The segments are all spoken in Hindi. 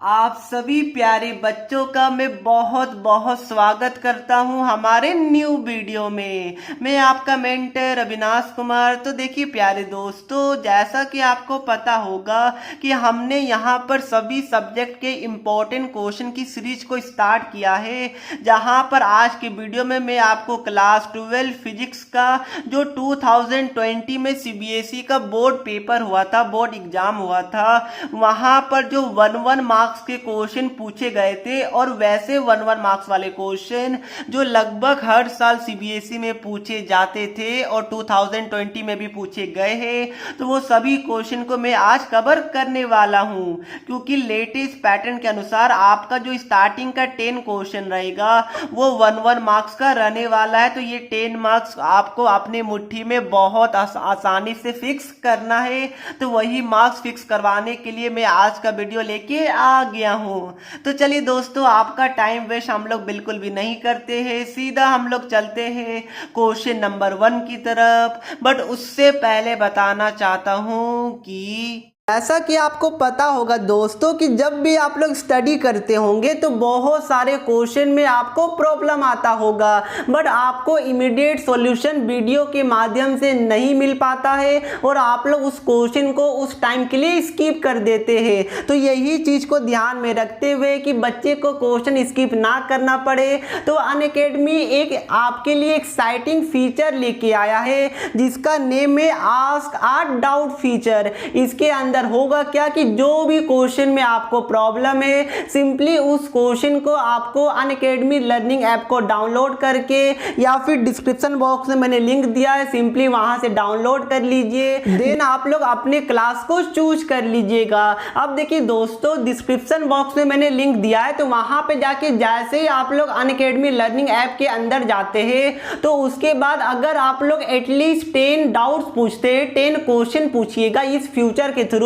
आप सभी प्यारे बच्चों का मैं बहुत बहुत स्वागत करता हूं हमारे न्यू वीडियो में। मैं आपका मेंटर अविनाश कुमार। तो देखिए प्यारे दोस्तों, जैसा कि आपको पता होगा कि हमने यहां पर सभी सब्जेक्ट के इम्पोर्टेंट क्वेश्चन की सीरीज को स्टार्ट किया है, जहां पर आज के वीडियो में मैं आपको क्लास 12 फिजिक्स का जो 2020 में सीबीएसई का बोर्ड पेपर हुआ था, बोर्ड एग्जाम हुआ था, वहां पर जो 1-1 मार्क्स के क्वेश्चन पूछे गए थे और वैसे 1-1 मार्क्स वाले क्वेश्चन जो लगभग हर साल सीबीएसई में पूछे जाते थे और 2020 में भी पूछे गए हैं, तो वो सभी क्वेश्चन को मैं आज कवर करने वाला हूं। क्योंकि लेटेस्ट पैटर्न के अनुसार आपका जो स्टार्टिंग का 10 क्वेश्चन रहेगा वो 1-1 मार्क्स का रहने वाला है। तो ये 10 मार्क्स आपको अपने मुट्ठी में बहुत आसानी से फिक्स करना है। तो वही मार्क्स फिक्स करवाने के लिए मैं आज का वीडियो लेके आ गया हूं। तो चलिए दोस्तों, आपका टाइम वेस्ट हम लोग बिल्कुल भी नहीं करते हैं, सीधा हम लोग चलते हैं क्वेश्चन नंबर 1 की तरफ। बट उससे पहले बताना चाहता हूं कि ऐसा कि आपको पता होगा दोस्तों कि जब भी आप लोग स्टडी करते होंगे तो बहुत सारे क्वेश्चन में आपको प्रॉब्लम आता होगा, बट आपको इमीडिएट सॉल्यूशन वीडियो के माध्यम से नहीं मिल पाता है और आप लोग उस क्वेश्चन को उस टाइम के लिए स्किप कर देते हैं। तो यही चीज को ध्यान में रखते हुए कि बच्चे को क्वेश्चन स्किप ना करना पड़े, तो अनअकैडमी एक आपके लिए एक्साइटिंग फीचर लेके आया है जिसका नेम है आस्क आ डाउट फीचर। इसके अंदर होगा क्या कि जो भी क्वेश्चन में आपको प्रॉब्लम है, सिंपली उस क्वेश्चन को आपको अनअकैडमी लर्निंग ऐप को डाउनलोड करके या फिर डिस्क्रिप्शन बॉक्स में मैंने लिंक दिया है, सिंपली वहां से डाउनलोड कर लीजिए। देन आप लोग अपने क्लास को चूज कर लीजिएगा। अब देखिए दोस्तों, डिस्क्रिप्शन बॉक्स में मैंने लिंक दिया है, तो वहां पे जाके जैसे ही आप लोग अनअकैडमी लर्निंग ऐप के अंदर जाते हैं, तो उसके बाद अगर आप लोग एटलीस्ट 10 डाउट्स पूछते हैं, 10 क्वेश्चन पूछिएगा इस फ्यूचर के थ्रू,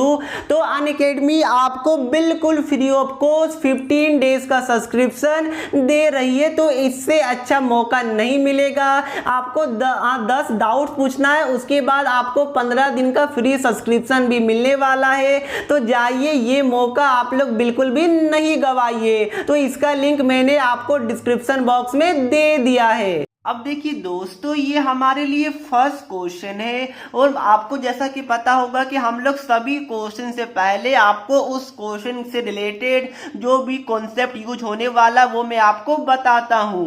तो अनअकैडमी आपको बिल्कुल फ्री ऑफ कॉस्ट 15 डेज का सब्सक्रिप्शन दे रही है। तो इससे अच्छा मौका नहीं मिलेगा। आपको 10 डाउट्स पूछना है, उसके बाद आपको 15 दिन का फ्री सब्सक्रिप्शन भी मिलने वाला है। तो जाइए, ये मौका आप लोग बिल्कुल भी नहीं गवाइए। तो इसका लिंक मैंने आपको डिस्क्रिप्शन बॉक्स में दे दिया है। अब देखिए दोस्तों, ये हमारे लिए फर्स्ट क्वेश्चन है और आपको जैसा कि पता होगा कि हम लोग सभी क्वेश्चन से पहले आपको उस क्वेश्चन से रिलेटेड जो भी कॉन्सेप्ट यूज होने वाला वो मैं आपको बताता हूं।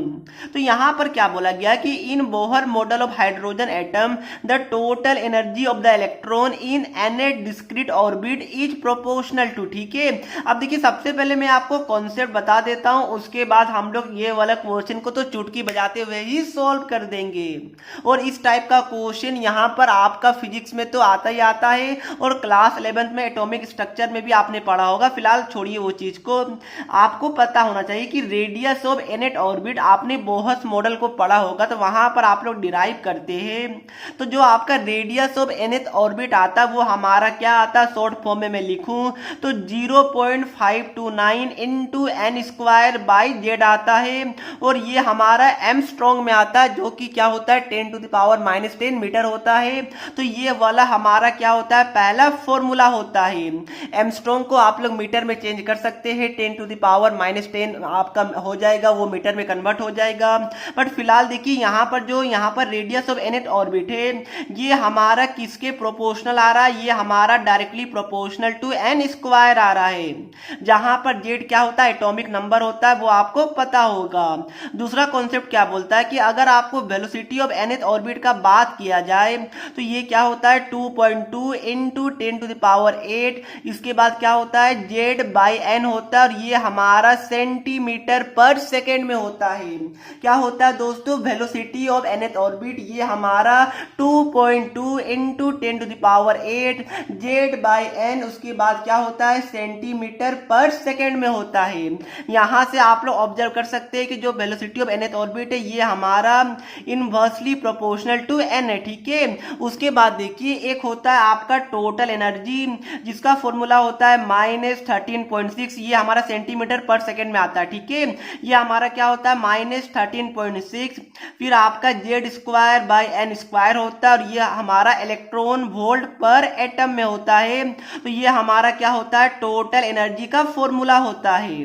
तो यहां पर क्या बोला गया कि in Bohr model of hydrogen atom the total energy of the electron in any discrete orbit is proportional to. ठीक है, अब देखिए सबसे पहले मैं आपको कॉन्सेप्ट बता देता हूं, उसके बाद हम लोग ये वाला क्वेश्चन को तो चुटकी बजाते हुए ही सॉल्व कर देंगे। और इस टाइप का क्वेश्चन यहाँ पर आपका फिजिक्स में तो आता ही आता है और क्लास 11th में एटॉमिक स्ट्रक्चर में भी आपने पढ़ा होगा। फिलहाल छोड़िए वो चीज को, आपको पता होना चाहिए कि रेडियस ऑफ एनेट ऑर्बिट, आपने बोहर्स मॉडल को पढ़ा होगा, तो वहां पर आप लोग डिराइव करते हैं। तो जो आपका रेडियस ऑफ एनेथ ऑर्बिट आता है वो हमारा क्या आता है, शॉर्ट फॉर्म में मैं लिखूं तो 0.529 into N square by Z आता है। और ये हमारा एमस्ट्रॉन्ग में आता है, जो कि क्या होता है 10⁻⁻10 मीटर होता है। तो ये वाला हमारा क्या होता है, पहला फॉर्मूला होता है। एमस्ट्रॉन्ग को आप लोग मीटर में चेंज कर सकते हैं, 10⁻⁻10 आपका हो जाएगा, वो मीटर में कन्वर्ट हो जाएगा। बट फिलहाल देखिए यहाँ पर जो यहाँ पर रेडियस ऑफ एनेट ऑर्बिट है, ये हमारा किसके प्रोपोर्शनल आ रहा है, ये हमारा directly proportional to n square आ रहा है। जहां पर जेड क्या होता है, एटॉमिक नंबर होता है, वो आपको पता होगा। दूसरा कॉन्सेप्ट क्या बोलता है कि अगर आपको वेलोसिटी ऑफ एनथ ऑर्बिट का बात किया जाए तो ये क्या होता है 2.2 इंटू 10⁸। इसके बाद क्या होता है जेड बाई एन होता है, और ये हमारा सेंटीमीटर पर सेकेंड में होता है। क्या होता है दोस्तों, वेलोसिटी ऑफ एनथ ऑर्बिट ये हमारा 2.2 इंटू 10⁸, जेड बाई एन, उसके बाद क्या होता है सेंटीमीटर पर सेकेंड में होता है। यहां से आप लोग ऑब्जर्व कर सकते हैं कि जो वेलोसिटी ऑफ एनथ ऑर्बिट है ये हमारा हमारा इनवर्सली प्रोपोर्शनल टू एन है, ठीक है। उसके बाद देखिए एक होता है आपका टोटल एनर्जी, जिसका फॉर्मूला होता है -13.6, ये हमारा सेंटीमीटर पर सेकेंड में आता है, ठीक है। ये हमारा क्या होता है -13.6। फिर आपका Z²/n² होता है, और ये हमारा इलेक्ट्रॉन वोल्ट पर एटम में होता है। तो ये हमारा क्या होता है टोटल एनर्जी का फॉर्मूला होता है।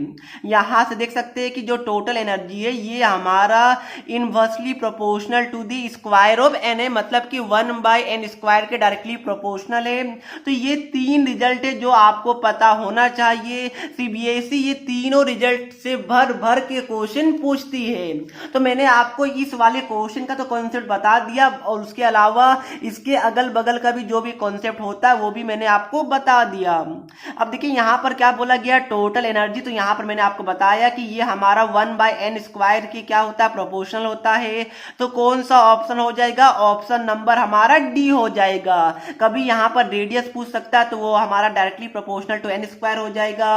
यहां से देख सकते हैं कि जो टोटल एनर्जी है ये हमारा inversely proportional to the square of N है, मतलब कि 1/n² के डायरेक्टली प्रोपोर्शनल है। तो ये तीन रिजल्ट है जो आपको पता होना चाहिए। सीबीएसई ये तीनों रिजल्ट से भर भर के क्वेश्चन पूछती है। तो मैंने आपको इस वाले क्वेश्चन का तो कॉन्सेप्ट बता दिया, और उसके अलावा इसके अगल बगल का भी जो भी कॉन्सेप्ट होता है वो भी मैंने आपको बता दिया। अब देखिए यहाँ पर क्या बोला गया टोटल एनर्जी, तो यहाँ पर मैंने आपको बताया कि ये हमारा 1/n² की क्या होता है प्रोपोर्शनल होता है। तो कौन सा ऑप्शन हो जाएगा, ऑप्शन नंबर हमारा डी हो जाएगा। कभी यहाँ पर रेडियस पूछ सकता है तो वो हमारा डायरेक्टली प्रोपोर्शनल टू n² हो जाएगा।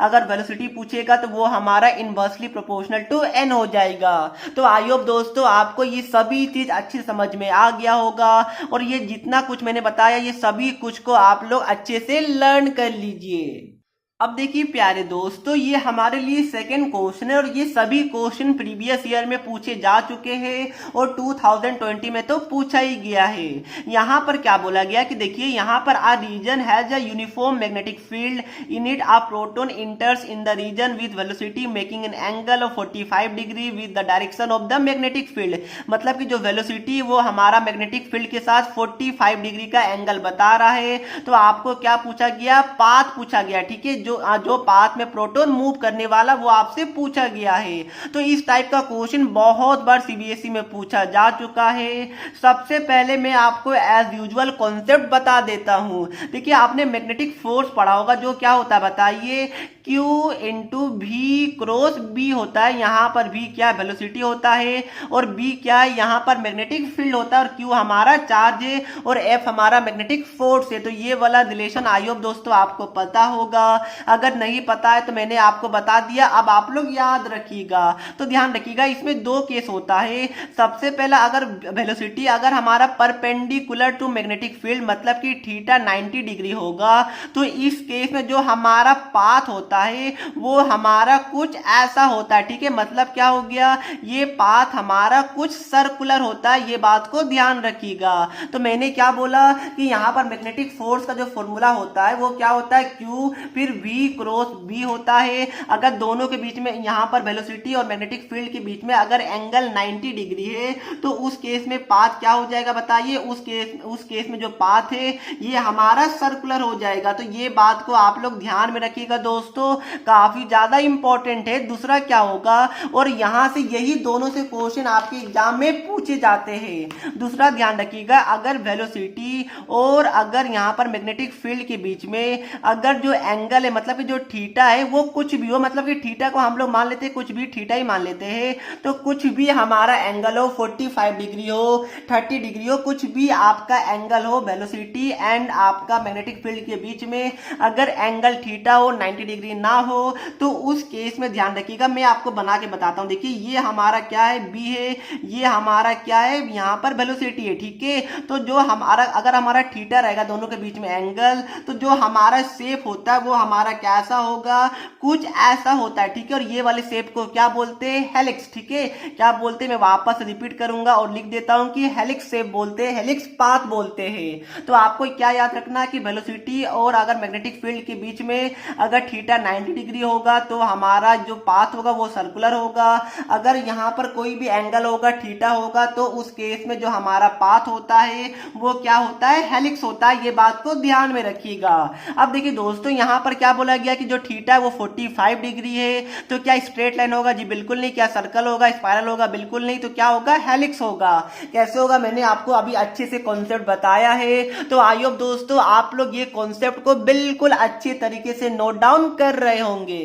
अगर वेलोसिटी पूछेगा तो वो हमारा इनवर्सली प्रोपोर्शनल टू n हो जाएगा। तो आई होप दोस्तों आपको ये सभी चीज अच्छी समझ में आ गया होगा, और ये जितना कुछ मैंने बताया ये सभी कुछ को आप लोग अच्छे से लर्न कर लीजिए। अब देखिए प्यारे दोस्तों, ये हमारे लिए सेकंड क्वेश्चन है, और ये सभी क्वेश्चन प्रीवियस ईयर में पूछे जा चुके हैं और 2020 में तो पूछा ही गया है। यहाँ पर क्या बोला गया कि देखिए यहाँ पर a region has a uniform magnetic field in it, a proton enters in the region with velocity making an angle of 45 degree with the direction of the magnetic field. मतलब कि जो वेलोसिटी वो हमारा मैग्नेटिक फील्ड के साथ 45 डिग्री का एंगल बता रहा है। तो आपको क्या पूछा गया, पाथ पूछा गया, ठीक है। जो पाथ में प्रोटॉन मूव करने वाला वो आपसे पूछा गया है। तो इस टाइप का क्वेश्चन बहुत बार सीबीएसई में पूछा जा चुका है। सबसे पहले मैं आपको एज यूजुअल कॉन्सेप्ट बता देता हूं। देखिए आपने मैग्नेटिक फोर्स पढ़ा होगा, जो क्या होता है बताइए, Q इंटू भी क्रॉस बी होता है। यहाँ पर भी क्या वेलोसिटी होता है, और बी क्या है यहाँ पर मैग्नेटिक फील्ड होता है, और Q हमारा चार्ज है, और F हमारा मैग्नेटिक फोर्स है। तो ये वाला रिलेशन आई होप दोस्तों आपको पता होगा। अगर नहीं पता है तो मैंने आपको बता दिया, अब आप लोग याद रखिएगा। तो ध्यान रखिएगा इसमें दो केस होता है। सबसे पहला, अगर वेलोसिटी अगर हमारा परपेंडिकुलर टू मैग्नेटिक फील्ड मतलब कि थीटा 90 डिग्री होगा, तो इस केस में जो हमारा पाथ होता है वो हमारा कुछ ऐसा होता है, ठीक है। मतलब क्या हो गया, ये पाथ हमारा कुछ सर्कुलर होता है, ये बात को ध्यान रखिएगा। तो मैंने क्या बोला कि यहाँ पर मैग्नेटिक फोर्स का जो फॉर्मूला होता है वो क्या होता है, Q फिर V क्रॉस B होता है। अगर दोनों के बीच में यहाँ पर वेलोसिटी और मैग्नेटिक फील्ड के बीच में अगर एंगल 90 डिग्री है तो उस केस में पाथ क्या हो जाएगा बताइए, उस केस में जो पाथ है ये हमारा सर्कुलर हो जाएगा। तो ये बात को आप लोग ध्यान में रखिएगा दोस्तों, काफी ज्यादा इंपॉर्टेंट है। दूसरा क्या होगा, और यहाँ से यही दोनों से क्वेश्चन आपके एग्जाम में पूछे जाते हैं। दूसरा ध्यान रखिएगा, अगर वेलोसिटी और अगर यहाँ पर मैग्नेटिक फील्ड के बीच में अगर जो एंगल है मतलब कि जो थीटा है वो कुछ भी हो, मतलब कि थीटा को हम लोग मान लेते हैं, कुछ भी थीटा ही मान लेते हैं, तो कुछ भी हमारा एंगल हो 45 डिग्री हो 30 डिग्री हो, कुछ भी आपका एंगल हो वेलोसिटी एंड आपका मैग्नेटिक फील्ड के बीच में अगर एंगल थीटा हो 90 डिग्री ना हो, तो उस केस में ध्यान रखिएगा, मैं आपको बना के बताता हूं। देखिए ये हमारा क्या है, बी है, ये हमारा क्या है, यहाँ पर वेलोसिटी है, ठीक है। तो जो हमारा अगर हमारा थीटा रहेगा दोनों के बीच में एंगल, तो जो हमारा शेप होता है वो हमारा कैसा होगा, कुछ ऐसा होता है, ठीक है। और ये वाले शेप को क्या बोलते हैं, हेलिक्स, ठीक है। क्या बोलते हैं, मैं वापस रिपीट करूंगा और लिख देता हूं कि हेलिक्स शेप बोलते हैं, हेलिक्स पाथ बोलते हैं। तो आपको क्या याद रखना है कि वेलोसिटी और अगर मैग्नेटिक फील्ड के बीच में अगर थीटा 90 डिग्री होगा तो हमारा जो पाथ होगा वो सर्कुलर होगा। अगर यहाँ पर कोई भी एंगल होगा थीटा होगा तो उस केस में जो हमारा पाथ होता है वो क्या होता है, हेलिक्स होता है। ये बात को ध्यान में रखिएगा। अब देखिए दोस्तों यहाँ पर क्या बोला गया कि जो थीटा है वो 45 डिग्री है, तो क्या स्ट्रेट लाइन होगा, जी बिल्कुल नहीं। क्या सर्कल होगा, स्पाइरल होगा, बिल्कुल नहीं। तो क्या होगा, हेलिक्स होगा। कैसे होगा, मैंने आपको अभी अच्छे से कॉन्सेप्ट बताया है। तो आई होप दोस्तों आप लोग ये कॉन्सेप्ट को बिल्कुल अच्छे तरीके से नोट डाउन कर रहे होंगे।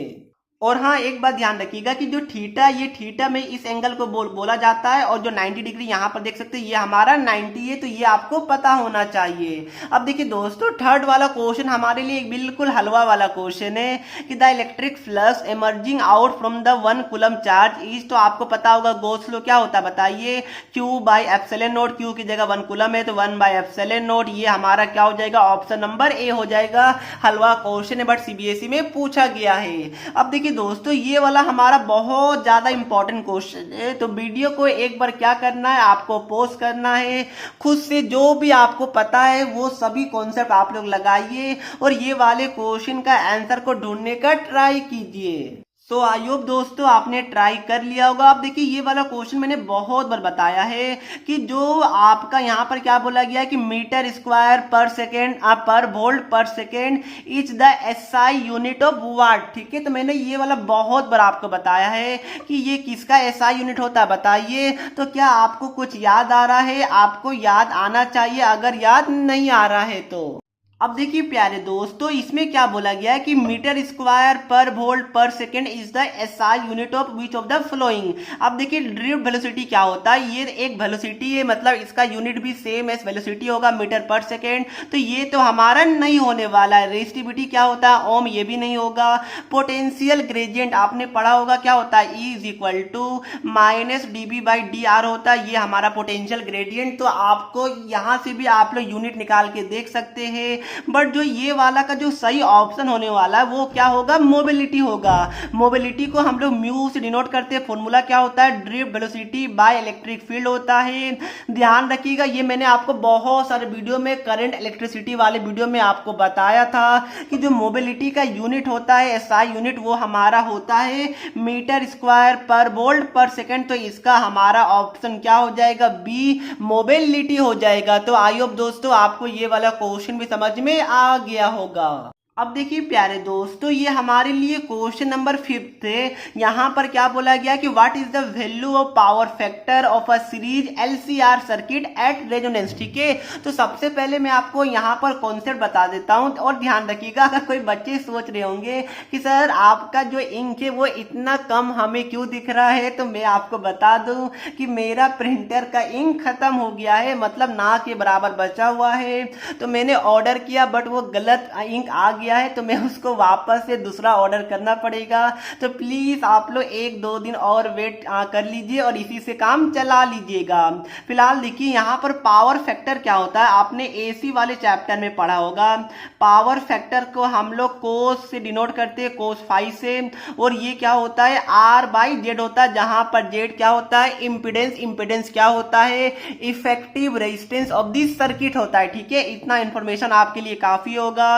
और हाँ, एक बात ध्यान रखिएगा कि जो थीटा, ये थीटा में इस एंगल को बोला जाता है, और जो 90 डिग्री यहाँ पर देख सकते हैं ये हमारा 90 है, तो ये आपको पता होना चाहिए। अब देखिए दोस्तों, थर्ड वाला क्वेश्चन हमारे लिए एक बिल्कुल हलवा वाला क्वेश्चन है कि the electric flux emerging out from the 1 coulomb charge is, तो आपको पता होगा गॉस लॉ क्या होता है बताइए, Q by epsilon not, Q की जगह 1 कूलम है तो 1 बाई एप्सिलॉन नॉट, ये हमारा क्या हो जाएगा, ऑप्शन नंबर ए हो जाएगा। हलवा क्वेश्चन है बट सीबीएसई में पूछा गया है। अब देखिए दोस्तों, ये वाला हमारा बहुत ज्यादा इंपॉर्टेंट क्वेश्चन है, तो वीडियो को एक बार क्या करना है, आपको पॉज करना है, खुद से जो भी आपको पता है वो सभी कॉन्सेप्ट आप लोग लगाइए और ये वाले क्वेश्चन का आंसर को ढूंढने का ट्राई कीजिए। तो आई होप दोस्तों आपने ट्राई कर लिया होगा। अब देखिए, ये वाला क्वेश्चन मैंने बहुत बार बताया है कि जो आपका यहाँ पर क्या बोला गया है कि मीटर स्क्वायर पर सेकेंड पर वोल्ट पर second is the SI unit of what. ठीक है, तो मैंने ये वाला बहुत बार आपको बताया है कि ये किसका एसआई यूनिट होता है बताइए। तो क्या आपको कुछ याद आ रहा है? आपको याद आना चाहिए, अगर याद नहीं आ रहा है तो। अब देखिए प्यारे दोस्तों, इसमें क्या बोला गया है कि मीटर स्क्वायर पर वोल्ट पर second is the SI unit of which of the flowing. अब देखिए ड्रिफ्ट वेलोसिटी क्या होता है, ये एक वेलोसिटी है, मतलब इसका यूनिट भी सेम एस वेलोसिटी होगा मीटर पर सेकेंड, तो ये तो हमारा नहीं होने वाला है। रेजिस्टिविटी क्या होता है, ओम, ये भी नहीं होगा। पोटेंशियल ग्रेडियंट आपने पढ़ा होगा क्या होता है, E is equal to minus dB by dr होता है, ये हमारा पोटेंशियल ग्रेडियंट। तो आपको यहाँ से भी आप लोग यूनिट निकाल के देख सकते हैं, बट जो ये वाला का जो सही ऑप्शन होने वाला है वो क्या होगा, मोबिलिटी होगा। मोबिलिटी को हम लोग म्यू से डिनोट करते हैं, फॉर्मूला क्या होता है, drift velocity by electric field होता है। ध्यान रखिएगा, ये मैंने आपको बहुत सारे वीडियो में, करंट इलेक्ट्रिसिटी वाले वीडियो में आपको बताया था कि जो मोबिलिटी का यूनिट होता है, एसआई यूनिट, वो हमारा होता है मीटर स्क्वायर पर वोल्ट पर सेकेंड। तो इसका हमारा ऑप्शन क्या हो जाएगा, बी, मोबिलिटी हो जाएगा। तो आई होप दोस्तों आपको ये वाला क्वेश्चन भी समझ में आ गया होगा। अब देखिए प्यारे दोस्तों, ये हमारे लिए क्वेश्चन नंबर 5 है। यहाँ पर क्या बोला गया कि what is the value of power factor of a series LCR circuit at resonance. ठीक है, तो सबसे पहले मैं आपको यहाँ पर कॉन्सेप्ट बता देता हूँ और ध्यान रखिएगा। अगर कोई बच्चे सोच रहे होंगे कि सर आपका जो इंक है वो इतना कम हमें क्यों दिख रहा है, तो मैं आपको बता दूं कि मेरा प्रिंटर का इंक खत्म हो गया है, मतलब ना के बराबर बचा हुआ है। तो मैंने ऑर्डर किया बट वो गलत इंक आ गया है, तो मैं उसको वापस से दूसरा ऑर्डर करना पड़ेगा। तो प्लीज आप लोग 1-2 दिन और वेट कर लीजिए और इसी से काम चला लीजिएगा। फिलहाल देखिए यहाँ पर पावर फैक्टर क्या होता है, आपने एसी वाले चैप्टर में पढ़ा होगा। पावर फैक्टर को हम लोग कोस से डिनोट करते हैं, कोस फाई से, और ये क्या होता है, आर बाई जेड होता है, जहां पर जेड क्या होता है, इम्पीडेंस, इम्पीडेंस क्या होता है, effective resistance of this circuit होता है। ठीक है, इतना इंफॉर्मेशन आपके लिए काफी होगा।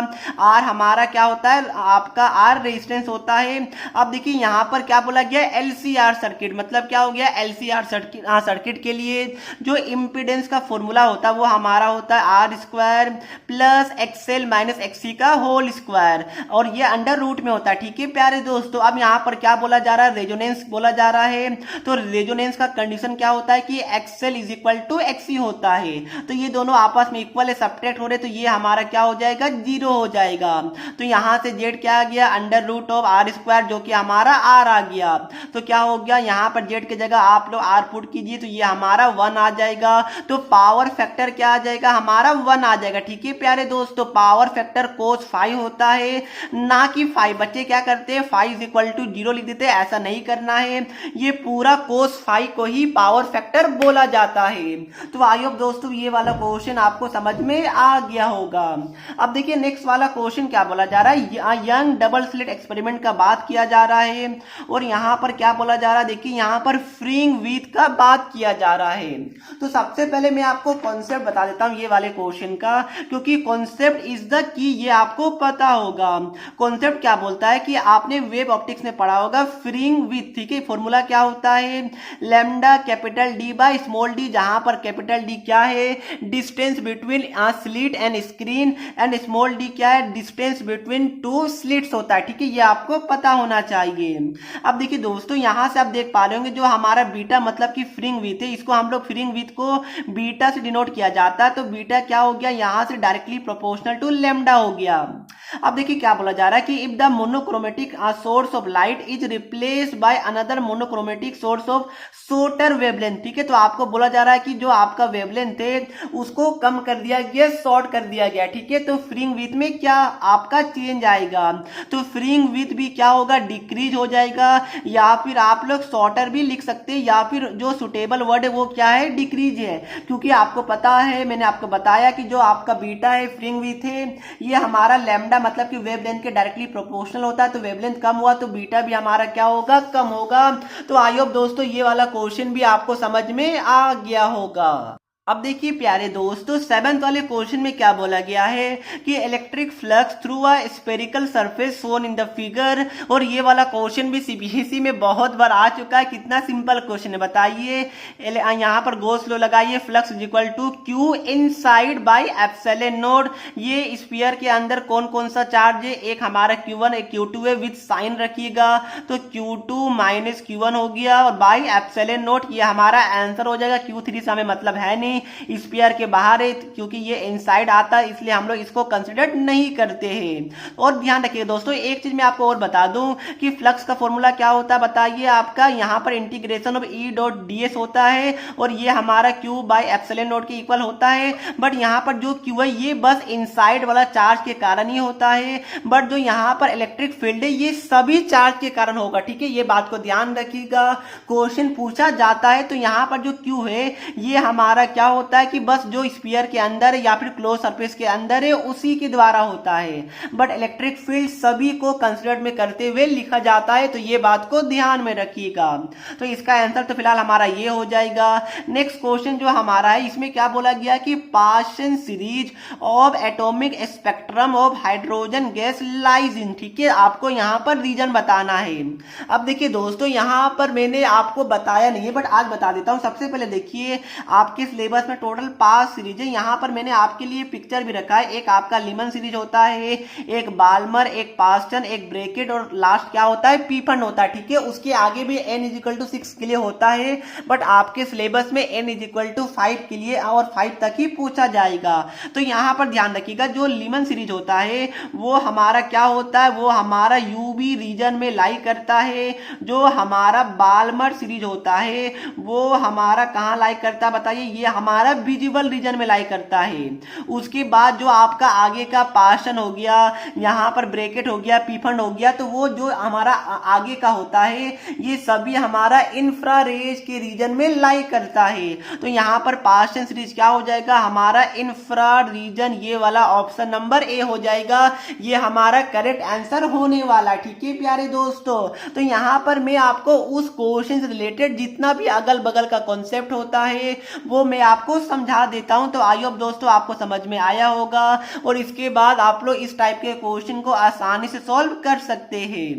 आर हमारा क्या होता है, आपका आर रेजिस्टेंस होता है। अब देखिए यहाँ पर क्या बोला गया, एलसीआर सर्किट, मतलब क्या हो गया, एलसीआर सर्किट के लिए जो इम्पीडेंस का फॉर्मूला होता है वो हमारा होता है R square plus X L minus X C का होल स्क्वायर, और ये अंडर रूट में होता है। ठीक है प्यारे दोस्तों, अब यहाँ पर क्या बोला जा रहा है, रेजोनेंस बोला जा रहा है। तो रेजोनेंस का कंडीशन क्या होता है कि X L is equal to X C होता है, तो ये दोनों आपस में इक्वल है, सब्ट्रैक्ट हो रहे, तो ये हमारा क्या हो जाएगा, 0 हो जाएगा। तो यहां से जेड क्या आ गया, under root of R square, जो कि हमारा आर आ गया। तो क्या हो गया, यहां पर जेड की जगह आप लोग आर पुट कीजिए, तो ये हमारा 1 आ जाएगा। तो पावर फैक्टर क्या आ जाएगा, हमारा 1 आ जाएगा। ठीक है प्यारे दोस्तों, पावर फैक्टर कोस 5 होता है, ना कि 5। बच्चे क्या करते हैं, 5 इज इक्वल टू 0 लिख देते हैं, ऐसा नहीं करना है। ये पूरा कोस 5 को ही पावर फैक्टर बोला जाता है। तो आई होप दोस्तों ये वाला क्वेश्चन आपको समझ में आ गया होगा। अब देखिए नेक्स्ट वाला क्वेश्चन क्या बोला जा रहा है, यंग डबल स्लिट एक्सपेरिमेंट का बात किया जा रहा है, और यहाँ पर क्या बोला जा रहा है, देखिए यहाँ पर फ्रीइंग व्हीट का बात किया जा रहा है। तो सबसे पहले मैं आपको कॉन्सेप्ट बता देता हूँ ये वाले क्वेश्चन का, क्योंकि कॉन्सेप्ट इज द की, ये आपको पता होगा। कॉन्सेप्ट क्या बोलता है कि आपने वेब ऑप्टिक्स में पढ़ा होगा, फ्रीइंग व्हीट। ठीक है, फॉर्मूला क्या होता है, lambda capital D by small D, जहां पर कैपिटल डी क्या है, distance between slit and screen, and small D क्या है, distance distance between two slits होता है, ठीक है, ये आपको पता होना चाहिए। अब देखिए दोस्तों, यहाँ से आप देख पा रहे होंगे जो हमारा बीटा मतलब कि फ्रिंग विड्थ है, इसको हम लोग फ्रिंग विड्थ को बीटा से डिनोट किया जाता है, तो बीटा क्या हो गया, यहाँ से डायरेक्टली प्रोपोर्शनल टू लैम्डा हो गया। अब देखिए क्या बोला जा रहा है कि if the monochromatic source of light is replaced by another monochromatic source of shorter wavelength, ठीक है, तो आपको बोला जा रहा है कि जो आपका वेवलेंथ है उसको कम कर दिया गया, शॉर्ट कर दिया गया, ठीक है, तो फ्रिंग विड्थ में क्या आपका चेंज आएगा, तो फ्रिंग विड्थ भी क्या होगा, डिक्रीज हो जाएगा, या फिर आप लोग शॉर्टर भी लिख सकते हैं, या फिर जो सुटेबल वर्ड है वो क्या है, डिक्रीज है, क्योंकि आपको पता है, मैंने आपको बताया कि जो आपका बीटा है, फ्रिंग विड्थ है, ये हमारा लैम्डा मतलब कि वेवलेंथ के डायरेक्टली प्रोपोर्शनल होता है, तो वेवलेंथ कम हुआ तो बीटा भी हमारा क्या होगा, कम होगा। तो आई होप दोस्तों ये वाला क्वेश्चन भी आपको समझ में आ गया होगा। अब देखिए प्यारे दोस्तों, 7th वाले क्वेश्चन में क्या बोला गया है कि electric flux through a spherical surface shown in the figure, और ये वाला क्वेश्चन भी सीबीएसई में बहुत बार आ चुका है। कितना सिंपल क्वेश्चन है बताइए, यहाँ पर गो स्लो लगाइए, flux is equal to Q inside by epsilon naught. ये स्फीयर के अंदर कौन कौन सा चार्ज है, एक हमारा Q1 एक Q2 है, विथ साइन रखिएगा, तो Q2 माइनस Q1 हो गया, और बाय एप्सिलॉन नोट ये हमारा आंसर हो जाएगा। Q3 से हमें मतलब है नहीं, स्फीयर के बाहर है, क्योंकि ये इनसाइड आता है, इसलिए हम लोग इसको कंसिडर नहीं करते हैं। और ध्यान रखिए दोस्तों, एक चीज मैं आपको और बता दूं कि फ्लक्स का फॉर्मूला क्या होता है, बताइए आपका, यहाँ पर integration of E dot D S होता है, और ये हमारा क्यू बाय एप्सिलॉन नोट के इक्वल होता है। बट यहाँ पर जो क्यू है ये बस इनसाइड वाला चार्ज के कारण ही होता है, बट जो यहाँ पर इलेक्ट्रिक फील्ड है ये सभी चार्ज के कारण होगा, ठीक है, ये बात को ध्यान रखिएगा। क्वेश्चन पूछा जाता है तो यहाँ पर जो क्यू है ये हमारा क्या होता है कि बस जो स्फीयर के अंदर या फिर क्लोज सरफेस के अंदर है उसी के द्वारा होता है, बट इलेक्ट्रिक फील्ड सभी को कंसीडर में करते हुए लिखा जाता है, तो ये बात को ध्यान में रखिएगा। तो इसका आंसर तो फिलहाल हमारा ये हो जाएगा। नेक्स्ट क्वेश्चन जो हमारा है, इसमें क्या बोला गया कि partial series of atomic spectrum of hydrogen gas lies in, ठीक है, आपको यहाँ पर रीजन बताना है। अब देखिए दोस्तों, यहाँ पर मैंने आपको बताया नहीं है, बट आज बता देता हूँ। सबसे पहले देखिए, आपके सिलेबस में टोटल 5 सीरीज है, यहाँ पर मैंने आपके लिए पिक्चर भी रखा है। एक आपका लीमन सीरीज होता है, एक बाल्मर, एक पास्टन, एक ब्रैकेट, और लास्ट क्या होता है, पीफन होता है, ठीक है। उसके आगे भी n = 6 के लिए होता है, बट आपके सिलेबस में n = 5 के लिए और 5 तक ही पूछा जाएगा। तो यहाँ पर ध्यान रखिएगा, जो लीमन सीरीज होता है वो हमारा क्या होता है, वो हमारा यूवी रीजन में लाई करता है। जो हमारा बाल्मर सीरीज होता है वो हमारा कहाँ लाई करता है बताइए, ये हमारा विजिबल रीजन में लाई करता है। उसके बाद जो आपका आगे का पार्शन हो गया, यहाँ पर ब्रैकेट हो गया, पीफन हो गया, तो वो जो हमारा आगे का होता है ये सभी हमारा इंफ्रारेज के रीजन में लाई करता है। तो यहाँ पर पार्शन सीरीज क्या हो जाएगा, हमारा इंफ्रा रीजन, ये वाला ऑप्शन नंबर ए हो जाएगा, ये हमारा करेक्ट आंसर होने वाला, ठीक है प्यारे दोस्तों। तो यहाँ पर मैं आपको उस क्वेश्चन से रिलेटेड जितना भी अगल बगल का कॉन्सेप्ट होता है वो मैं आपको समझा देता हूं। तो आई होप दोस्तों आपको समझ में आया होगा, और इसके बाद आप लोग इस टाइप के क्वेश्चन को आसानी से सॉल्व कर सकते हैं।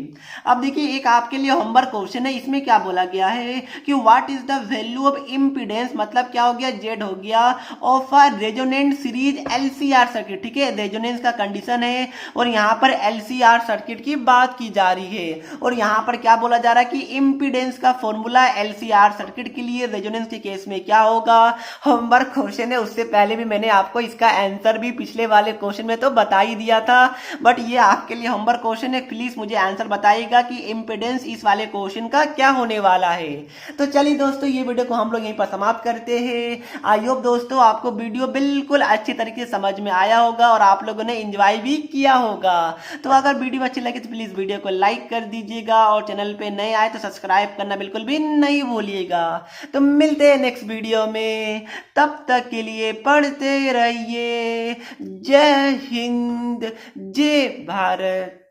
अब देखिए, एक आपके लिए होमवर्क क्वेश्चन है, इसमें क्या बोला गया है कि what is the value of impedance, मतलब क्या हो गया, जेड हो गया, of a resonant series LCR circuit, ठीक है, रेजोनेंस का कंडीशन है, और यहाँ पर एलसीआर सर्किट की बात की जा रही है। और यहाँ पर क्या बोला जा रहा है कि इम्पीडेंस का फॉर्मूला एलसीआर सर्किट के लिए रेजोनेंस के केस में क्या होगा। होमवर्क क्वेश्चन है, उससे पहले भी मैंने आपको इसका आंसर भी पिछले वाले क्वेश्चन में तो बता ही दिया था, बट ये आपके लिए होमवर्क क्वेश्चन है। प्लीज मुझे आंसर बताइएगा कि इम्पीडेंस इस वाले क्वेश्चन का क्या होने वाला है। तो चलिए दोस्तों, ये वीडियो को हम लोग यहीं पर समाप्त करते हैं। आई होप दोस्तों आपको वीडियो बिल्कुल अच्छी तरीके से समझ में आया होगा और आप लोगों ने एंजॉय भी किया होगा। तो अगर वीडियो अच्छी लगे तो प्लीज वीडियो को लाइक कर दीजिएगा, और चैनल पे नए आए तो सब्सक्राइब करना बिल्कुल भी नहीं भूलिएगा। तो मिलते हैं नेक्स्ट वीडियो में, तब तक के लिए पढ़ते रहिए। जय हिंद, जय भारत।